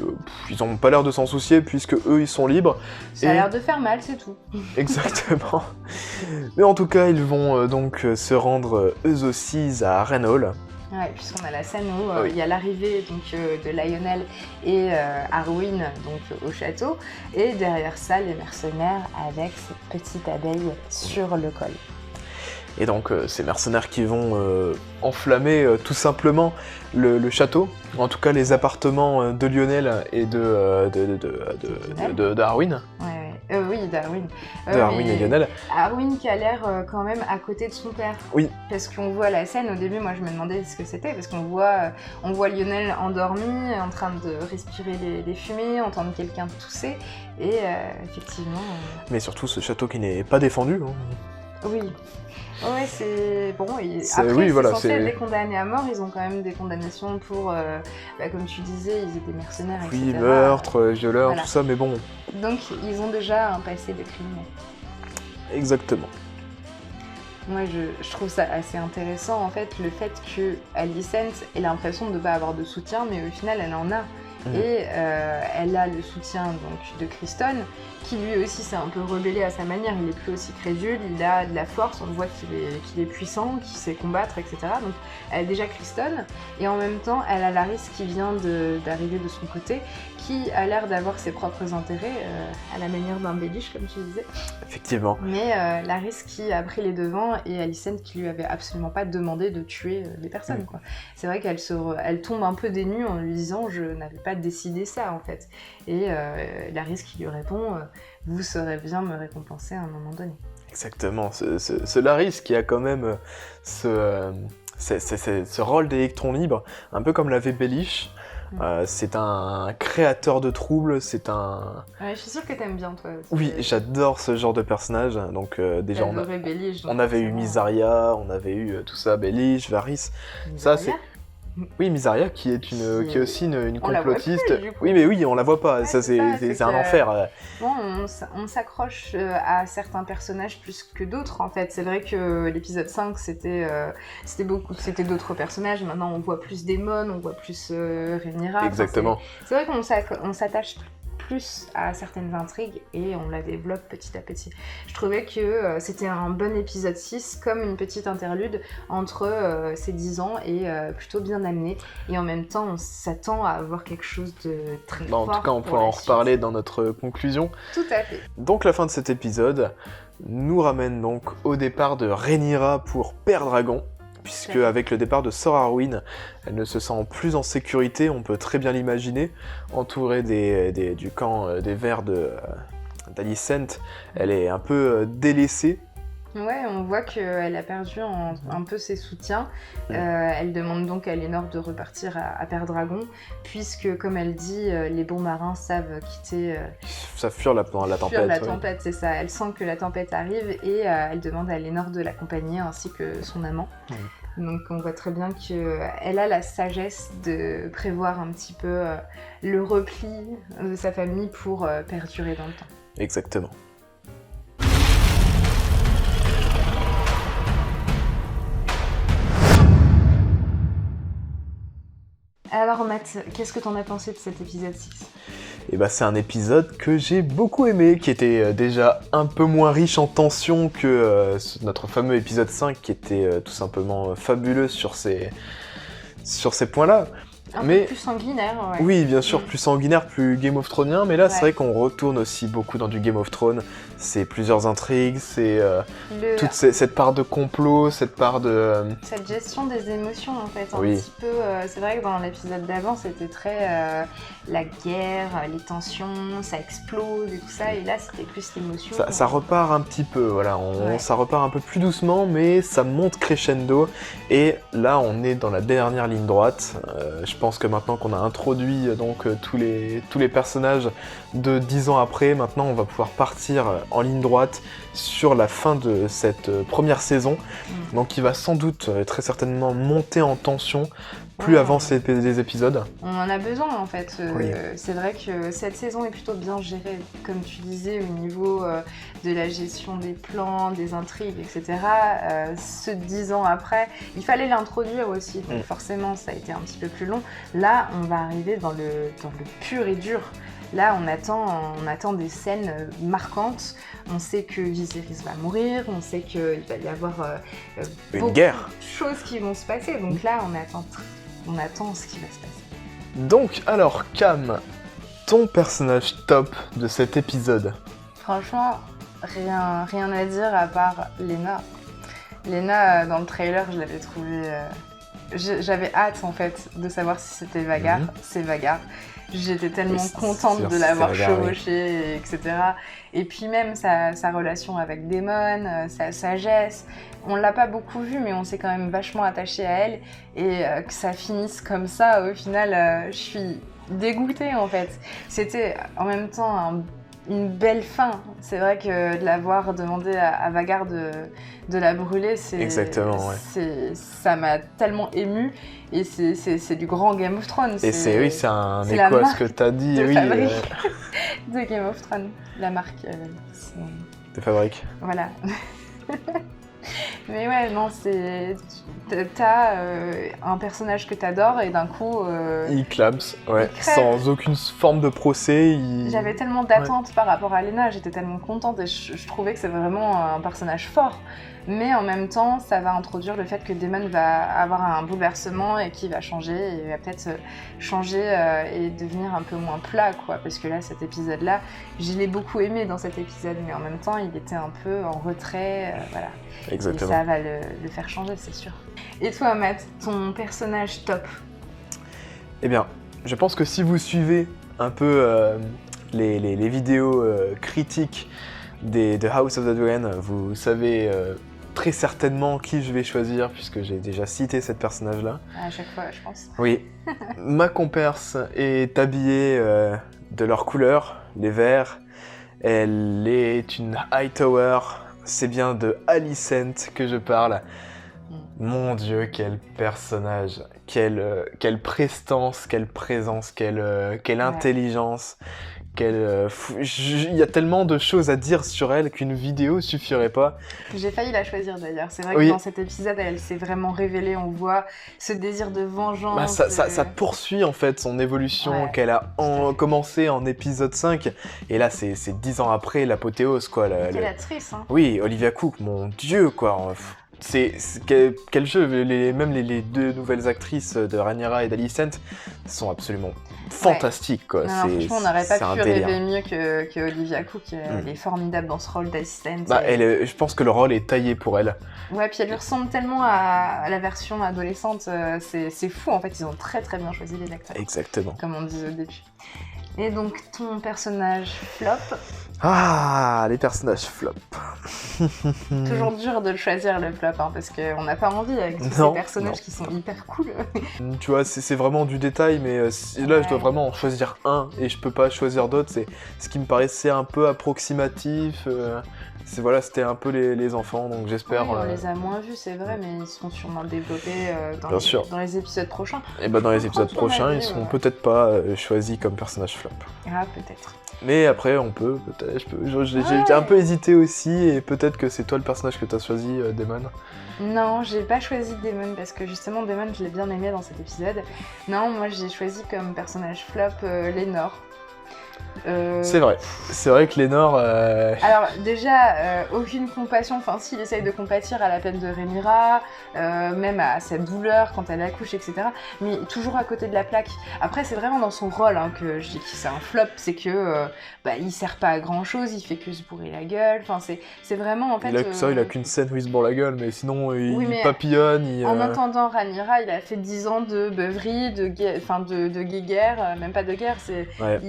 Ils n'ont pas l'air de s'en soucier, puisque eux, ils sont libres. Ça a l'air de faire mal, c'est tout. Exactement. Mais en tout cas, ils vont donc se rendre eux aussi à Harrenhal. Ouais, puisqu'on a la scène où il y a l'arrivée donc de Lionel et Arwen donc au château, et derrière ça les mercenaires avec cette petite abeille sur le col. Et donc ces mercenaires qui vont enflammer tout simplement le château, en tout cas les appartements de Lionel et de Arwen. Oui, d'Arwen. Arwen et Lionel. Arwen qui a l'air quand même à côté de son père. Oui. Parce qu'on voit la scène, au début, moi je me demandais ce que c'était, parce qu'on voit Lionel endormi, en train de respirer les fumées, entendre quelqu'un tousser, et effectivement... Mais surtout ce château qui n'est pas défendu. Hein. Oui. Ouais, c'est... Bon, après, c'est censé être des condamnés à mort, ils ont quand même des condamnations pour... comme tu disais, ils étaient mercenaires, etc. Oui, meurtre, violeur, tout ça, mais bon... Donc, ils ont déjà un passé de criminel. Exactement. Moi, je trouve ça assez intéressant, en fait, le fait que Alicent ait l'impression de ne pas avoir de soutien, mais au final, elle en a. et elle a le soutien donc de Criston, qui lui aussi s'est un peu rebellé à sa manière, il est plus aussi crédule, il a de la force, on voit qu'il est puissant, qu'il sait combattre, etc. Donc elle a déjà Criston, et en même temps elle a Larys qui vient d'arriver de son côté, qui a l'air d'avoir ses propres intérêts, à la manière d'un Baelish comme tu disais. Effectivement. Mais Larys qui a pris les devants et Alicent qui lui avait absolument pas demandé de tuer des personnes, quoi. C'est vrai qu'elle elle tombe un peu des nues en lui disant « je n'avais pas décidé ça en fait ». Et Larys qui lui répond « vous saurez bien me récompenser à un moment donné ». Exactement, ce Larys qui a quand même ce rôle d'électron libre, un peu comme l'avait Baelish. C'est un créateur de troubles, c'est un... Ouais, je suis sûre que t'aimes bien, toi aussi. Oui, j'adore ce genre de personnage. Donc déjà, on avait eu Mysaria, on avait eu tout ça, Baelish, Varys. Ça, c'est... Oui, Mysaria, qui est aussi une complotiste. On la voit plus, du coup. Oui, mais oui, on la voit pas. Ouais, ça, c'est un enfer. Bon, on s'accroche à certains personnages plus que d'autres, en fait. C'est vrai que l'épisode 5, c'était d'autres personnages. Maintenant, on voit plus Daemon, on voit plus Rhaenyra. Exactement. Enfin, c'est vrai qu'on s'attache plus à certaines intrigues et on la développe petit à petit. Je trouvais que c'était un bon épisode 6, comme une petite interlude entre ces 10 ans et plutôt bien amené. Et en même temps, on s'attend à avoir quelque chose de très fort. En tout cas, on pourra en reparler dans notre conclusion. Tout à fait. Donc la fin de cet épisode nous ramène donc au départ de Rhaenyra pour Père Dragon, puisque avec le départ de Sor Arwyn, elle ne se sent plus en sécurité, on peut très bien l'imaginer, entourée du camp des Verts d'Alicent, elle est un peu délaissée. Ouais, on voit qu'elle a perdu un peu ses soutiens. Elle demande donc à Lénore de repartir à Père Dragon, puisque, comme elle dit, les bons marins savent quitter... Ça fuir la tempête. Fuir la tempête, c'est ça. Elle sent que la tempête arrive et elle demande à Lénore de l'accompagner, ainsi que son amant. Donc on voit très bien qu'elle a la sagesse de prévoir un petit peu le repli de sa famille pour perdurer dans le temps. Exactement. Alors Matt, qu'est-ce que t'en as pensé de cet épisode 6 ? Et bah c'est un épisode que j'ai beaucoup aimé, qui était déjà un peu moins riche en tension que notre fameux épisode 5, qui était tout simplement fabuleux sur ces points-là. Un peu plus sanguinaire, ouais. Oui, bien sûr, plus sanguinaire, plus Game of Thronien, mais là c'est vrai qu'on retourne aussi beaucoup dans du Game of Thrones. C'est plusieurs intrigues, c'est toute cette part de complot, cette part de... Cette gestion des émotions en fait, un petit peu. C'est vrai que dans l'épisode d'avant c'était très la guerre, les tensions, ça explose et tout ça, et là c'était plus l'émotion. Ça repart un petit peu, voilà, ça repart un peu plus doucement, mais ça monte crescendo, et là on est dans la dernière ligne droite. Je pense que maintenant qu'on a introduit donc tous les personnages de 10 ans après, maintenant on va pouvoir partir en ligne droite sur la fin de cette première saison, donc qui va sans doute très certainement monter en tension plus avancent les épisodes. On en a besoin en fait. C'est vrai que cette saison est plutôt bien gérée, comme tu disais, au niveau de la gestion des plans, des intrigues, etc. Ce 10 ans après, il fallait l'introduire aussi, donc forcément ça a été un petit peu plus long. Là, on va arriver dans le pur et dur. Là, on attend des scènes marquantes. On sait que Viserys va mourir, on sait qu'il va y avoir une guerre, de choses qui vont se passer. Donc là, on attend ce qui va se passer. Donc, alors, Cam, ton personnage top de cet épisode? Franchement, rien à dire à part Lena. Lena, dans le trailer, je l'avais trouvée... J'avais hâte, en fait, de savoir si c'était Vhagar. C'est Vhagar. J'étais tellement contente de l'avoir chevauché, etc. Et puis même sa relation avec Daemon, sa sagesse. On l'a pas beaucoup vue, mais on s'est quand même vachement attaché à elle. Et que ça finisse comme ça, au final, je suis dégoûtée, en fait. C'était en même temps une belle fin. C'est vrai que de l'avoir demandé à Vhagar de la brûler, ça m'a tellement émue. Et c'est du grand Game of Thrones. Et c'est un écho à ce que tu as dit. De Game of Thrones, la marque de fabrique. Voilà. Mais ouais, non, t'as un personnage que t'adores et d'un coup... Il claps, ouais, il crève. sans aucune forme de procès. J'avais tellement d'attentes par rapport à Lena, j'étais tellement contente et je trouvais que c'est vraiment un personnage fort. Mais en même temps, ça va introduire le fait que Damon va avoir un bouleversement et qu'il va changer, et il va peut-être changer et devenir un peu moins plat, quoi. Parce que là, cet épisode-là, je l'ai beaucoup aimé dans cet épisode, mais en même temps, il était un peu en retrait, voilà. Exactement. Et ça va le faire changer, c'est sûr. Et toi, Matt, ton personnage top? Eh bien, je pense que si vous suivez un peu les vidéos critiques de House of the Dragon, vous savez très certainement qui je vais choisir, puisque j'ai déjà cité cette personnage-là. À chaque fois, je pense. Oui. Ma comperse est habillée de leur couleur, les verts. Elle est une Hightower. C'est bien de Alicent que je parle. Mon Dieu, quel personnage, quelle prestance, quelle présence, quelle intelligence, il y a tellement de choses à dire sur elle qu'une vidéo suffirait pas. J'ai failli la choisir d'ailleurs, c'est vrai Oui. que dans cet épisode, elle s'est vraiment révélée, on voit ce désir de vengeance. Ça poursuit en fait son évolution Ouais. qu'elle a commencé en épisode 5, et là c'est 10 ans après l'apothéose, quoi. Quelle actrice, hein. Oui, Olivia Cooke, mon Dieu, quoi. Quel jeu, même les deux nouvelles actrices de Rhaenyra et d'Alicent sont absolument fantastiques, quoi. Non, franchement, on n'aurait pas pu délire. rêver mieux que Olivia Cooke. Elle est formidable dans ce rôle d'assistante. Je pense que le rôle est taillé pour elle. Ouais, puis elle lui ressemble tellement à la version adolescente, c'est fou, en fait, ils ont très très bien choisi les acteurs. Exactement. Comme on disait au début. Et donc, ton personnage flop? Ah, les personnages flop. Toujours dur de le choisir, le flop, hein, parce qu'on n'a pas envie avec tous ces personnages qui sont hyper cool. Tu vois, c'est vraiment du détail, mais là, je dois vraiment en choisir un, et je peux pas choisir d'autres. C'est ce qui me paraissait un peu approximatif. C'était un peu les enfants, donc j'espère... Oui, on les a moins vus, c'est vrai, mais ils seront sûrement développés dans les épisodes prochains. Et dans les épisodes prochains, ils seront peut-être pas choisis comme personnages flop. Ah, peut-être. Mais après, j'ai un peu hésité aussi, et peut-être que c'est toi le personnage que t'as choisi, Damon. Non, j'ai pas choisi Damon, parce que justement, Damon, je l'ai bien aimé dans cet épisode. Non, moi, j'ai choisi comme personnage flop Lénore. C'est vrai que Lénore... Alors déjà, aucune compassion, enfin s'il essaye de compatir à la peine de Rhaenyra, même à sa douleur quand elle accouche, etc. Mais toujours à côté de la plaque. Après c'est vraiment dans son rôle que je dis que c'est un flop, c'est que il sert pas à grand chose, il fait que se bourrer la gueule, enfin c'est vraiment en fait... il a qu'une scène où il se bourre la gueule, mais sinon il mais papillonne, En entendant Rhaenyra, il a fait 10 ans de beuverie, de guéguerre, même pas de guerre, c'est... Ouais.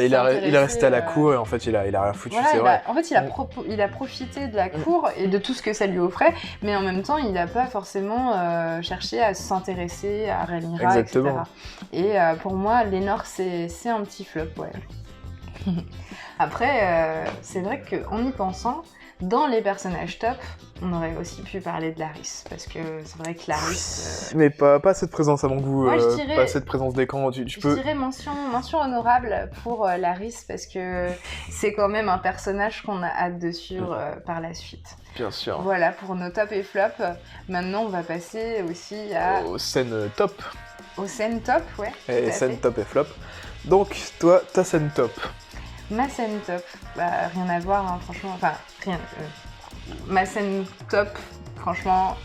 Il est resté à la cour et en fait il a rien foutu, voilà, c'est vrai. En fait il a profité de la cour et de tout ce que ça lui offrait, mais en même temps il n'a pas forcément cherché à s'intéresser à Rhaenyra, Exactement. etc. Et pour moi Lénore c'est un petit flop, ouais. Après c'est vrai qu'en y pensant, dans les personnages top, on aurait aussi pu parler de Larys, parce que c'est vrai que Larys... Mais pas cette présence à mon goût, Moi, je dirais, pas cette présence d'écran. Je dirais mention honorable pour Larys, parce que c'est quand même un personnage qu'on a hâte de suivre par la suite. Bien sûr. Voilà pour nos top et flop. Maintenant, on va passer aussi aux scènes top. Aux scènes top, ouais. Et scènes top et flop. Donc, toi, ta scène top. Ma scène top, rien à voir, hein, franchement. Enfin, rien. Ma scène top, franchement,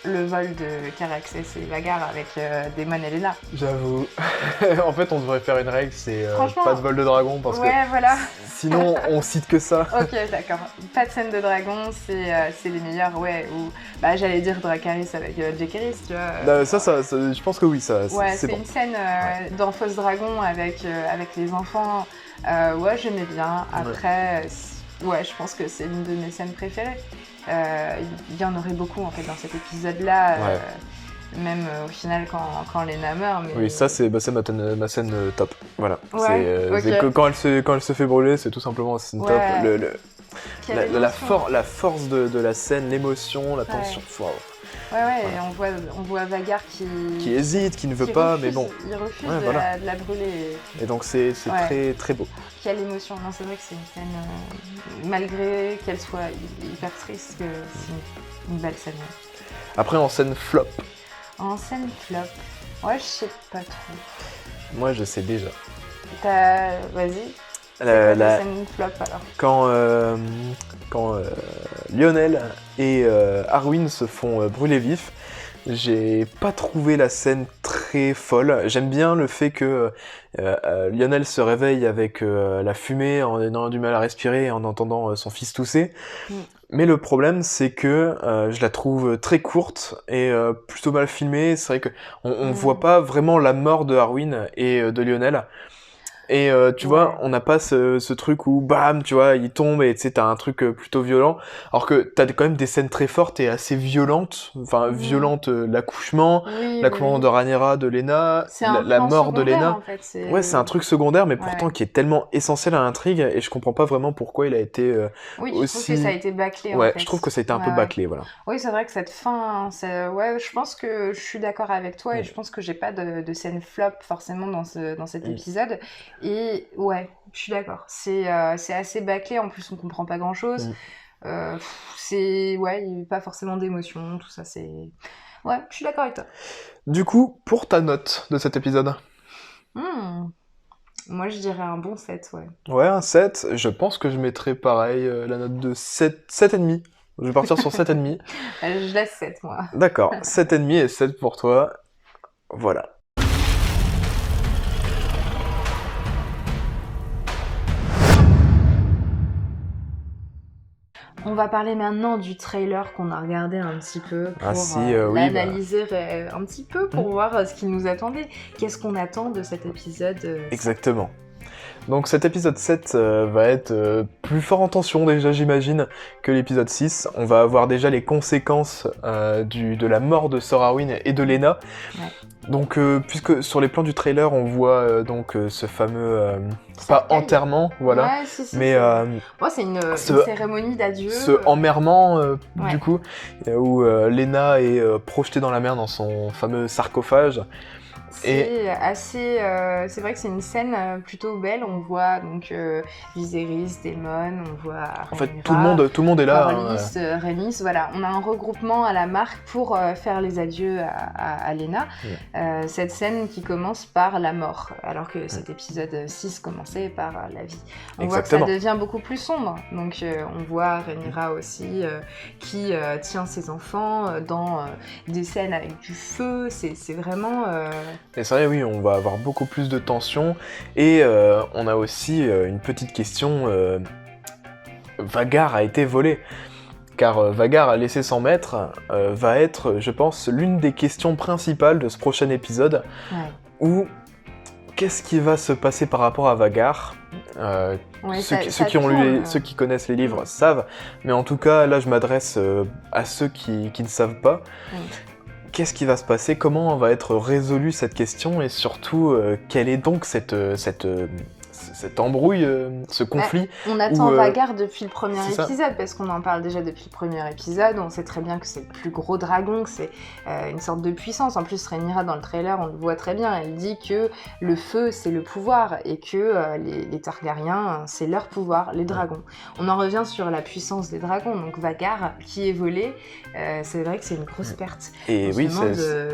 le vol de Caraxès et la gare avec Daemon et Lena. J'avoue. En fait, on devrait faire une règle, c'est pas de vol de dragon, parce que voilà. sinon, on cite que ça. Ok, d'accord. Pas de scène de dragon, c'est les meilleurs, ouais. Ou, j'allais dire Dracarys avec Jaehaerys, tu vois. Ça, je pense que oui, ça. Ouais, c'est bon. une scène dans Fausse Dragon avec les enfants. Ouais, j'aimais bien. Après, ouais, je pense que c'est l'une de mes scènes préférées. Il y en aurait beaucoup en fait dans cet épisode-là, même au final quand Lena meurt. Mais... Oui, ça c'est ma scène top. Voilà. Ouais, c'est quand elle se fait brûler, c'est tout simplement ma scène top. La force de la scène, l'émotion, la tension. Wow. et on voit Vagar qui hésite, qui ne veut pas, refuse, mais bon. Il refuse voilà. de la brûler. Et donc c'est très très beau. Quelle émotion. Non, c'est vrai que c'est une scène, malgré qu'elle soit hyper triste, que c'est une belle scène. Après, en scène flop. En scène flop, ouais, je sais pas trop. Moi, je sais déjà. Vas-y. La scène flop alors. Quand Lionel et Arwen se font brûler vifs, j'ai pas trouvé la scène très folle. J'aime bien le fait que Lionel se réveille avec la fumée, en ayant du mal à respirer et en entendant son fils tousser. Mais le problème, c'est que je la trouve très courte et plutôt mal filmée. C'est vrai qu'on voit pas vraiment la mort de Arwen et de Lionel. Et tu vois, on n'a pas ce truc où bam, tu vois, il tombe et tu sais, t'as un truc plutôt violent. Alors que t'as quand même des scènes très fortes et assez violentes. Enfin, violentes, l'accouchement de Rhaenyra, de Lena, la mort de Lena. En fait, c'est un truc secondaire, mais pourtant qui est tellement essentiel à l'intrigue et je comprends pas vraiment pourquoi il a été aussi... je trouve que ça a été bâclé en fait. Je trouve que ça a été un peu bâclé, voilà. Oui, c'est vrai que cette fin, je pense que je suis d'accord avec toi et je pense que j'ai pas de scène flop forcément dans cet épisode. Et je suis d'accord. C'est assez bâclé. En plus, on comprend pas grand-chose. Il n'y a pas forcément d'émotion, tout ça. Je suis d'accord avec toi. Du coup, pour ta note de cet épisode Moi, je dirais un bon 7, Ouais, un 7. Je pense que je mettrais pareil, la note de 7,5. Je vais partir sur 7,5. Je laisse 7, moi. D'accord, 7,5 et 7 pour toi. Voilà. On va parler maintenant du trailer qu'on a regardé un petit peu pour l'analyser un petit peu, pour voir ce qui nous attendait. Qu'est-ce qu'on attend de cet épisode Exactement. Donc cet épisode 7 va être plus fort en tension déjà, j'imagine, que l'épisode 6. On va avoir déjà les conséquences de la mort de Sir Arwen et de Lena. Donc puisque sur les plans du trailer on voit ce fameux pas enterrement, voilà, mais c'est une cérémonie d'adieu. Ce emmerrement du coup où Lena est projetée dans la mer dans son fameux sarcophage. C'est vrai que c'est une scène plutôt belle. On voit donc Viserys, Daemon, on voit Rhaenyra, en fait tout le monde est là. Rhaenys, voilà. On a un regroupement à la marque pour faire les adieux à Lena. Cette scène qui commence par la mort, alors que cet épisode 6 commençait par la vie. On voit que ça devient beaucoup plus sombre. Donc on voit Rhaenyra aussi qui tient ses enfants dans des scènes avec du feu. C'est vraiment... Et c'est vrai, oui, on va avoir beaucoup plus de tension. Et on a aussi une petite question. Vagar a été volé. Car Vagar a laissé 100 mètres va être, je pense, l'une des questions principales de ce prochain épisode. Où qu'est-ce qui va se passer par rapport à Vagar ceux qui connaissent les livres savent. Mais en tout cas, là, je m'adresse à ceux qui ne savent pas. Qu'est-ce qui va se passer? Comment va être résolue cette question? Et surtout, quelle est donc cette embrouille, ce conflit? On attend Vagar depuis le premier épisode, parce qu'on en parle déjà depuis le premier épisode. On sait très bien que c'est le plus gros dragon, que c'est une sorte de puissance. En plus, Rhaenyra, dans le trailer, on le voit très bien. Elle dit que le feu, c'est le pouvoir, et que les Targaryens, c'est leur pouvoir, les dragons. On en revient sur la puissance des dragons. Donc Vagar, qui est volé, c'est vrai que c'est une grosse perte. Et oui,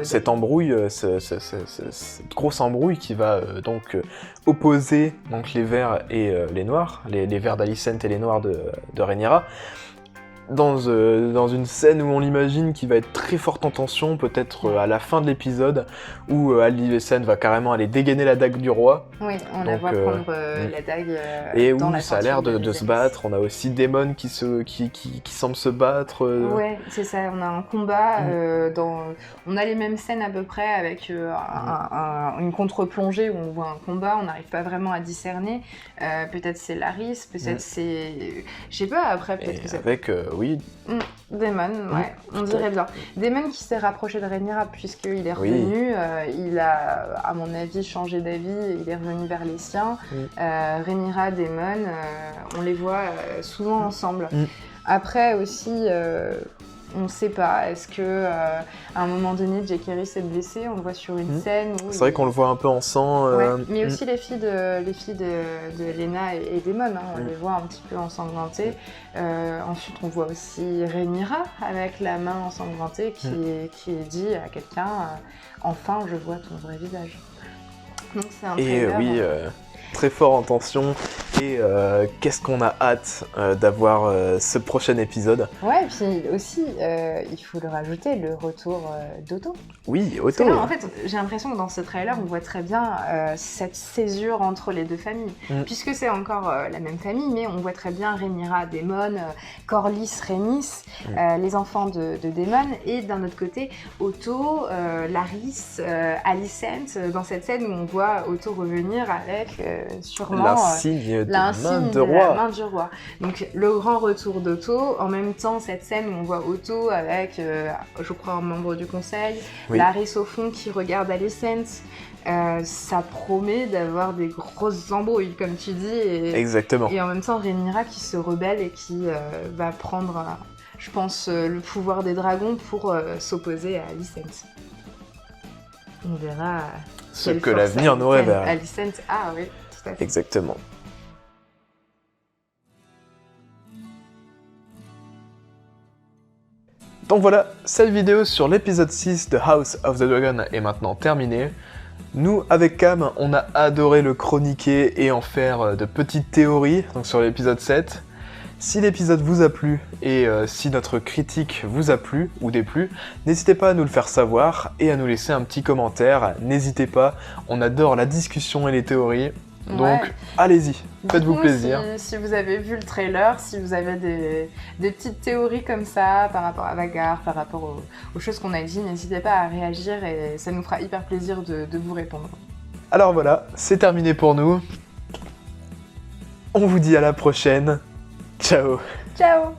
cette embrouille, cette grosse embrouille qui va donc opposer donc les verts et les noirs, les verts d'Alicent et les noirs de Rhaenyra, dans une scène où on l'imagine qui va être très forte en tension, peut-être à la fin de l'épisode, où Alicent va carrément aller dégainer la dague du roi. Oui, on la voit prendre la dague et où ça a l'air de se battre. On a aussi Daemon qui semble se battre. Ouais, c'est ça, on a un combat, on a les mêmes scènes à peu près, avec une contre-plongée où on voit un combat, on n'arrive pas vraiment à discerner. Peut-être c'est Larys, peut-être c'est... Je sais pas, après peut-être que c'est... Avec... oui. Daemon, on dirait bien. Daemon qui s'est rapproché de Rhaenyra puisqu'il est revenu, il a, à mon avis, changé d'avis, il est revenu vers les siens. Rhaenyra, Daemon, on les voit souvent ensemble. Après aussi, On sait pas, est-ce que à un moment donné, Jack Harris est blessé, on le voit sur une scène où c'est vrai qu'on le voit un peu en sang. Ouais, mais aussi les filles de Lena et Damon, hein, on les voit un petit peu ensanglantées. Ensuite, on voit aussi Rhaenyra avec la main ensanglantée qui dit à quelqu'un enfin, je vois ton vrai visage. Donc c'est un trailer. Et oui, très fort en tension. Et qu'est-ce qu'on a hâte d'avoir ce prochain épisode. Ouais, et puis aussi, il faut le rajouter, le retour d'Otto. Oui, Otto. Là, en fait, j'ai l'impression que dans ce trailer, on voit très bien cette césure entre les deux familles. Puisque c'est encore la même famille, mais on voit très bien Rhaenyra, Daemon, Corlys, Rhaenys, les enfants de Daemon, et d'un autre côté, Otto, Larys, Alicent, dans cette scène où on voit Otto revenir avec sûrement l'insigne de la main du roi. Donc le grand retour d'Otto, en même temps cette scène où on voit Otto avec, je crois, un membre du conseil, Larys au fond qui regarde Alicent. Ça promet d'avoir des grosses embrouilles, comme tu dis. Exactement. Et en même temps, Rhaenyra qui se rebelle et qui va prendre, je pense, le pouvoir des dragons pour s'opposer à Alicent. On verra ce que l'avenir nous révèle. Alicent, ah oui, tout à fait. Exactement. Donc voilà, cette vidéo sur l'épisode 6 de House of the Dragon est maintenant terminée. Nous, avec Cam, on a adoré le chroniquer et en faire de petites théories donc sur l'épisode 7. Si l'épisode vous a plu et si notre critique vous a plu ou déplu, n'hésitez pas à nous le faire savoir et à nous laisser un petit commentaire. N'hésitez pas, on adore la discussion et les théories. Donc allez-y, faites-vous plaisir. Si vous avez vu le trailer, si vous avez des petites théories comme ça par rapport à Vhagar, par rapport aux choses qu'on a dit, n'hésitez pas à réagir et ça nous fera hyper plaisir de vous répondre. Alors voilà, c'est terminé pour nous. On vous dit à la prochaine. Ciao. Ciao.